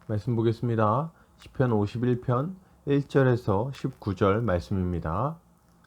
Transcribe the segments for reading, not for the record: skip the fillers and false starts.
말씀 보겠습니다. 시편 51편 1절에서 19절 말씀입니다.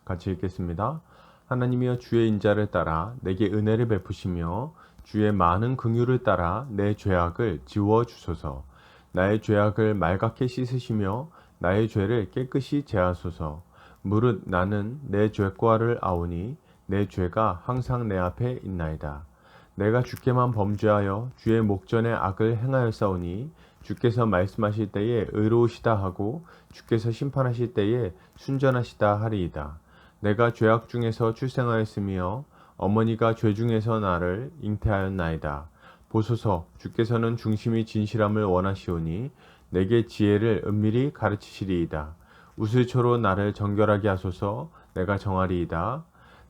같이 읽겠습니다. 하나님이여 주의 인자를 따라 내게 은혜를 베푸시며 주의 많은 긍휼을 따라 내 죄악을 지워 주소서. 나의 죄악을 말갛게 씻으시며 나의 죄를 깨끗이 제하소서. 무릇 나는 내 죄과를 아오니 내 죄가 항상 내 앞에 있나이다. 내가 주께만 범죄하여 주의 목전에 악을 행하였사오니 주께서 말씀하실 때에 의로우시다 하고 주께서 심판하실 때에 순전하시다 하리이다. 내가 죄악 중에서 출생하였으며 어머니가 죄 중에서 나를 잉태하였나이다. 보소서 주께서는 중심이 진실함을 원하시오니 내게 지혜를 은밀히 가르치시리이다. 우슬초로 나를 정결하게 하소서. 내가 정하리이다.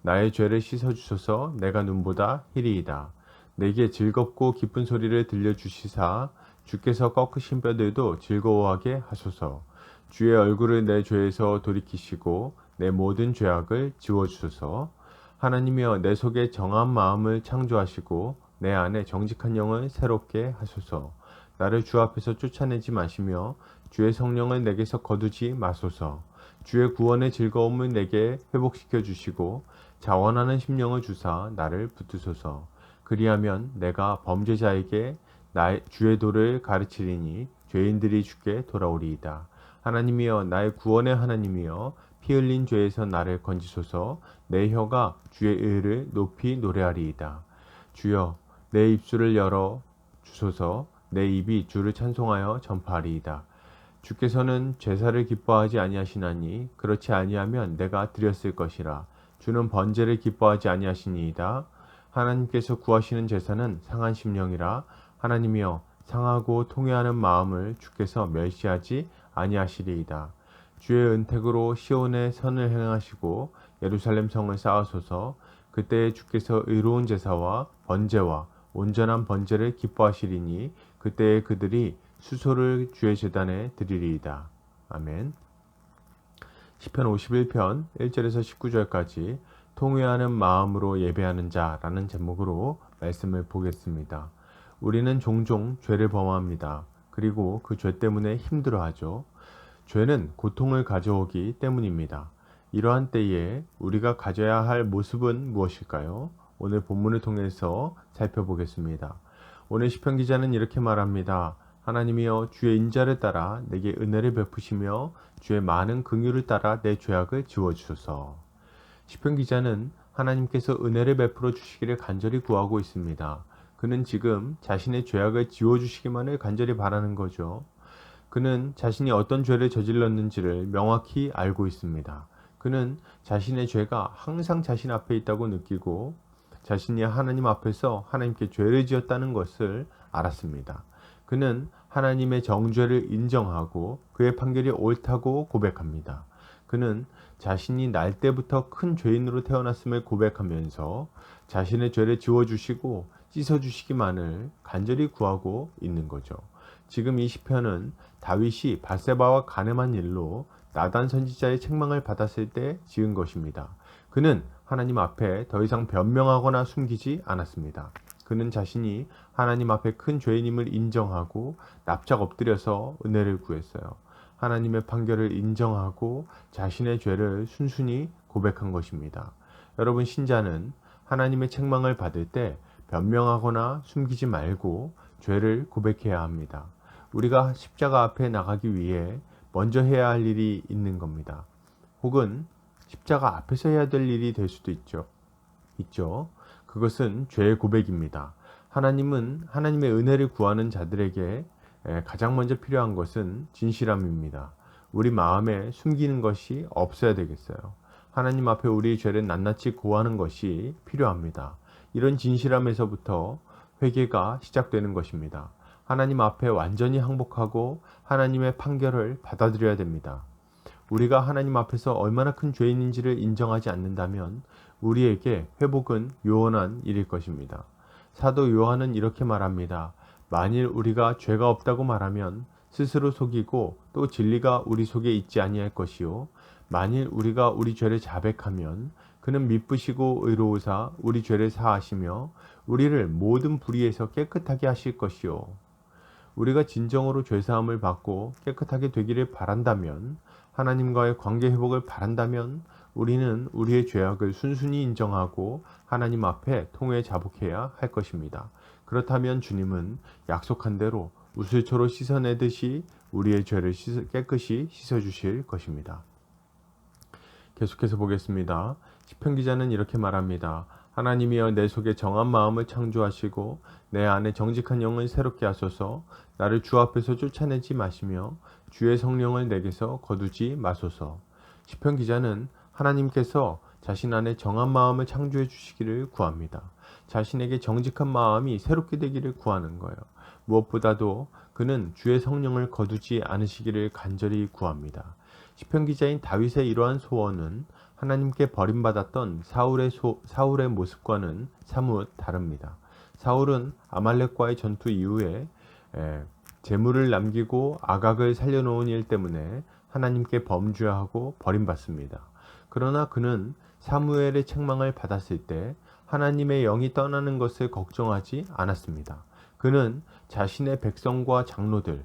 나의 죄를 씻어주소서. 내가 눈보다 희리이다. 내게 즐겁고 기쁜 소리를 들려주시사 주께서 꺾으신 뼈들도 즐거워하게 하소서. 주의 얼굴을 내 죄에서 돌이키시고 내 모든 죄악을 지워주소서. 하나님이여 내 속에 정한 마음을 창조하시고 내 안에 정직한 영을 새롭게 하소서. 나를 주 앞에서 쫓아내지 마시며 주의 성령을 내게서 거두지 마소서. 주의 구원의 즐거움을 내게 회복시켜 주시고 자원하는 심령을 주사 나를 붙드소서. 그리하면 내가 범죄자에게 나의 주의 도를 가르치리니 죄인들이 주께 돌아오리이다. 하나님이여 나의 구원의 하나님이여 피 흘린 죄에서 나를 건지소서. 내 혀가 주의 의를 높이 노래하리이다. 주여 내 입술을 열어 주소서. 내 입이 주를 찬송하여 전파하리이다. 주께서는 제사를 기뻐하지 아니하시나니 그렇지 아니하면 내가 드렸을 것이라. 주는 번제를 기뻐하지 아니하시니이다. 하나님께서 구하시는 제사는 상한 심령이라. 하나님이여 상하고 통회하는 마음을 주께서 멸시하지 아니하시리이다. 주의 은택으로 시온의 선을 행하시고 예루살렘 성을 쌓으소서. 그때에 주께서 의로운 제사와 번제와 온전한 번제를 기뻐하시리니 그때에 그들이 수소를 주의 제단에 드리리이다. 아멘. 시편 51편 1절에서 19절까지 통회하는 마음으로 예배하는 자라는 제목으로 말씀을 보겠습니다. 우리는 종종 죄를 범합니다. 그리고 그 죄 때문에 힘들어하죠. 죄는 고통을 가져오기 때문입니다. 이러한 때에 우리가 가져야 할 모습은 무엇일까요? 오늘 본문을 통해서 살펴보겠습니다. 오늘 시편 기자는 이렇게 말합니다. 하나님이여 주의 인자를 따라 내게 은혜를 베푸시며 주의 많은 긍휼을 따라 내 죄악을 지워주소서. 시편 기자는 하나님께서 은혜를 베풀어 주시기를 간절히 구하고 있습니다. 그는 지금 자신의 죄악을 지워주시기만을 간절히 바라는 거죠. 그는 자신이 어떤 죄를 저질렀는지를 명확히 알고 있습니다. 그는 자신의 죄가 항상 자신 앞에 있다고 느끼고 자신이 하나님 앞에서 하나님께 죄를 지었다는 것을 알았습니다. 그는 하나님의 정죄를 인정하고 그의 판결이 옳다고 고백합니다. 그는 자신이 날 때부터 큰 죄인으로 태어났음을 고백하면서 자신의 죄를 지워주시고 씻어주시기만을 간절히 구하고 있는 거죠. 지금 이 시편은 다윗이 밧세바와 간음한 일로 나단 선지자의 책망을 받았을 때 지은 것입니다. 그는 하나님 앞에 더 이상 변명하거나 숨기지 않았습니다. 그는 자신이 하나님 앞에 큰 죄인임을 인정하고 납작 엎드려서 은혜를 구했어요. 하나님의 판결을 인정하고 자신의 죄를 순순히 고백한 것입니다. 여러분, 신자는 하나님의 책망을 받을 때 변명하거나 숨기지 말고 죄를 고백해야 합니다. 우리가 십자가 앞에 나가기 위해 먼저 해야 할 일이 있는 겁니다. 혹은 십자가 앞에서 해야 될 일이 될 수도 있죠. 그것은 죄의 고백입니다. 하나님은 하나님의 은혜를 구하는 자들에게 가장 먼저 필요한 것은 진실함입니다. 우리 마음에 숨기는 것이 없어야 되겠어요. 하나님 앞에 우리의 죄를 낱낱이 고하는 것이 필요합니다. 이런 진실함에서부터 회개가 시작되는 것입니다. 하나님 앞에 완전히 항복하고 하나님의 판결을 받아들여야 됩니다. 우리가 하나님 앞에서 얼마나 큰 죄인인지를 인정하지 않는다면 우리에게 회복은 요원한 일일 것입니다. 사도 요한은 이렇게 말합니다. 만일 우리가 죄가 없다고 말하면 스스로 속이고 또 진리가 우리 속에 있지 아니할 것이요 만일 우리가 우리 죄를 자백하면 그는 미쁘시고 의로우사 우리 죄를 사하시며 우리를 모든 불의에서 깨끗하게 하실 것이요. 우리가 진정으로 죄사함을 받고 깨끗하게 되기를 바란다면, 하나님과의 관계 회복을 바란다면 우리는 우리의 죄악을 순순히 인정하고 하나님 앞에 통회에 자복해야 할 것입니다. 그렇다면 주님은 약속한 대로 우슬초로 씻어내듯이 우리의 죄를 깨끗이 씻어주실 것입니다. 계속해서 보겠습니다. 시편 기자는 이렇게 말합니다. 하나님이여 내 속에 정한 마음을 창조하시고 내 안에 정직한 영을 새롭게 하소서. 나를 주 앞에서 쫓아내지 마시며 주의 성령을 내게서 거두지 마소서. 시편 기자는 하나님께서 자신 안에 정한 마음을 창조해 주시기를 구합니다. 자신에게 정직한 마음이 새롭게 되기를 구하는 거예요. 무엇보다도 그는 주의 성령을 거두지 않으시기를 간절히 구합니다. 시편 기자인 다윗의 이러한 소원은 하나님께 버림받았던 사울의 모습과는 사뭇 다릅니다. 사울은 아말렉과의 전투 이후에 재물을 남기고 아각을 살려놓은 일 때문에 하나님께 범죄하고 버림받습니다. 그러나 그는 사무엘의 책망을 받았을 때 하나님의 영이 떠나는 것을 걱정하지 않았습니다. 그는 자신의 백성과 장로들,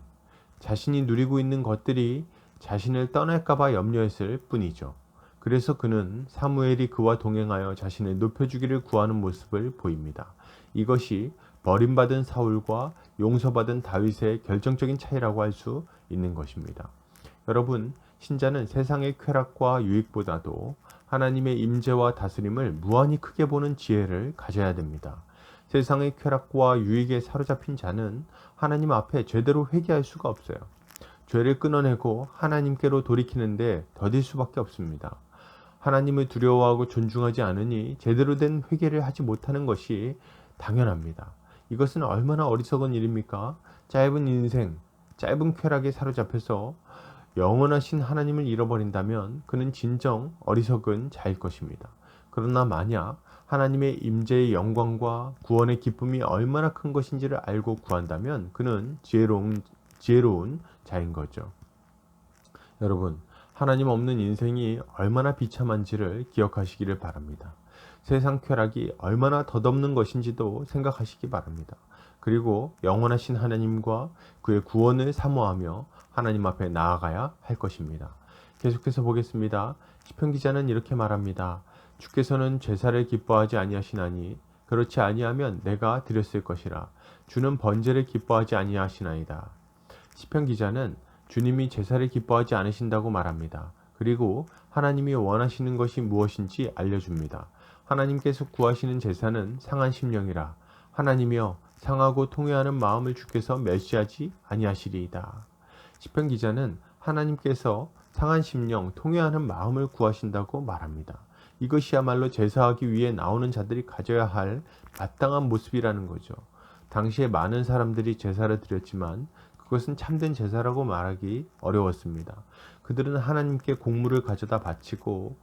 자신이 누리고 있는 것들이 자신을 떠날까봐 염려했을 뿐이죠. 그래서 그는 사무엘이 그와 동행하여 자신을 높여주기를 구하는 모습을 보입니다. 이것이 버림받은 사울과 용서받은 다윗의 결정적인 차이라고 할 수 있는 것입니다. 여러분, 신자는 세상의 쾌락과 유익보다도 하나님의 임재와 다스림을 무한히 크게 보는 지혜를 가져야 됩니다. 세상의 쾌락과 유익에 사로잡힌 자는 하나님 앞에 제대로 회개할 수가 없어요. 죄를 끊어내고 하나님께로 돌이키는데 더딜 수밖에 없습니다. 하나님을 두려워하고 존중하지 않으니 제대로 된 회개를 하지 못하는 것이 당연합니다. 이것은 얼마나 어리석은 일입니까? 짧은 인생, 짧은 쾌락에 사로잡혀서 영원하신 하나님을 잃어버린다면 그는 진정 어리석은 자일 것입니다. 그러나 만약 하나님의 임재의 영광과 구원의 기쁨이 얼마나 큰 것인지를 알고 구한다면 그는 지혜로운 자인 거죠. 여러분, 하나님 없는 인생이 얼마나 비참한지를 기억하시기를 바랍니다. 세상 쾌락이 얼마나 덧없는 것인지도 생각하시기 바랍니다. 그리고 영원하신 하나님과 그의 구원을 사모하며 하나님 앞에 나아가야 할 것입니다. 계속해서 보겠습니다. 시편 기자는 이렇게 말합니다. 주께서는 제사를 기뻐하지 아니하시나니 그렇지 아니하면 내가 드렸을 것이라. 주는 번제를 기뻐하지 아니하시나이다. 시편 기자는 주님이 제사를 기뻐하지 않으신다고 말합니다. 그리고 하나님이 원하시는 것이 무엇인지 알려줍니다. 하나님께서 구하시는 제사는 상한 심령이라. 하나님이여 상하고 통회하는 마음을 주께서 멸시하지 아니하시리이다. 시편 기자는 하나님께서 상한 심령, 통회하는 마음을 구하신다고 말합니다. 이것이야말로 제사하기 위해 나오는 자들이 가져야 할 마땅한 모습이라는 거죠. 당시에 많은 사람들이 제사를 드렸지만 그것은 참된 제사라고 말하기 어려웠습니다. 그들은 하나님께 곡물을 가져다 바치고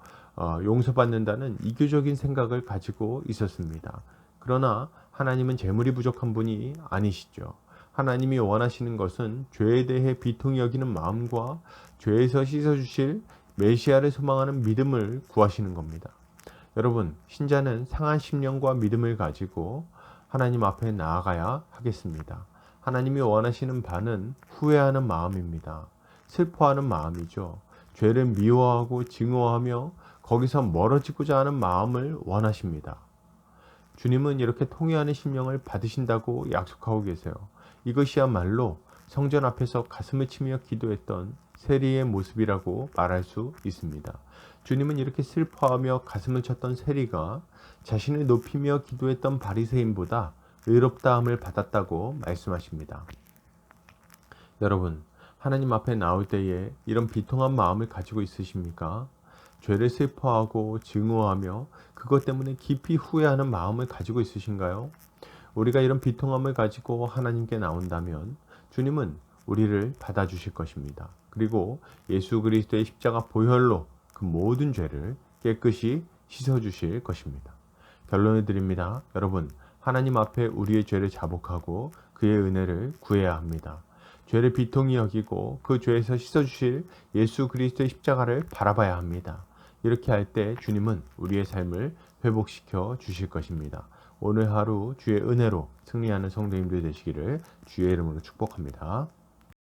용서받는다는 이교적인 생각을 가지고 있었습니다. 그러나 하나님은 재물이 부족한 분이 아니시죠. 하나님이 원하시는 것은 죄에 대해 비통히 여기는 마음과 죄에서 씻어주실 메시아를 소망하는 믿음을 구하시는 겁니다. 여러분, 신자는 상한 심령과 믿음을 가지고 하나님 앞에 나아가야 하겠습니다. 하나님이 원하시는 바는 후회하는 마음입니다. 슬퍼하는 마음이죠. 죄를 미워하고 증오하며 거기서 멀어지고자 하는 마음을 원하십니다. 주님은 이렇게 통회하는 심령을 받으신다고 약속하고 계세요. 이것이야말로 성전 앞에서 가슴을 치며 기도했던 세리의 모습이라고 말할 수 있습니다. 주님은 이렇게 슬퍼하며 가슴을 쳤던 세리가 자신을 높이며 기도했던 바리새인보다 의롭다함을 받았다고 말씀하십니다. 여러분, 하나님 앞에 나올 때에 이런 비통한 마음을 가지고 있으십니까? 죄를 슬퍼하고 증오하며 그것 때문에 깊이 후회하는 마음을 가지고 있으신가요? 우리가 이런 비통함을 가지고 하나님께 나온다면 주님은 우리를 받아주실 것입니다. 그리고 예수 그리스도의 십자가 보혈로 그 모든 죄를 깨끗이 씻어주실 것입니다. 결론을 드립니다. 여러분, 하나님 앞에 우리의 죄를 자복하고 그의 은혜를 구해야 합니다. 죄를 비통히 여기고 그 죄에서 씻어주실 예수 그리스도의 십자가를 바라봐야 합니다. 이렇게 할 때 주님은 우리의 삶을 회복시켜 주실 것입니다. 오늘 하루 주의 은혜로 승리하는 성도님들 되시기를 주의 이름으로 축복합니다.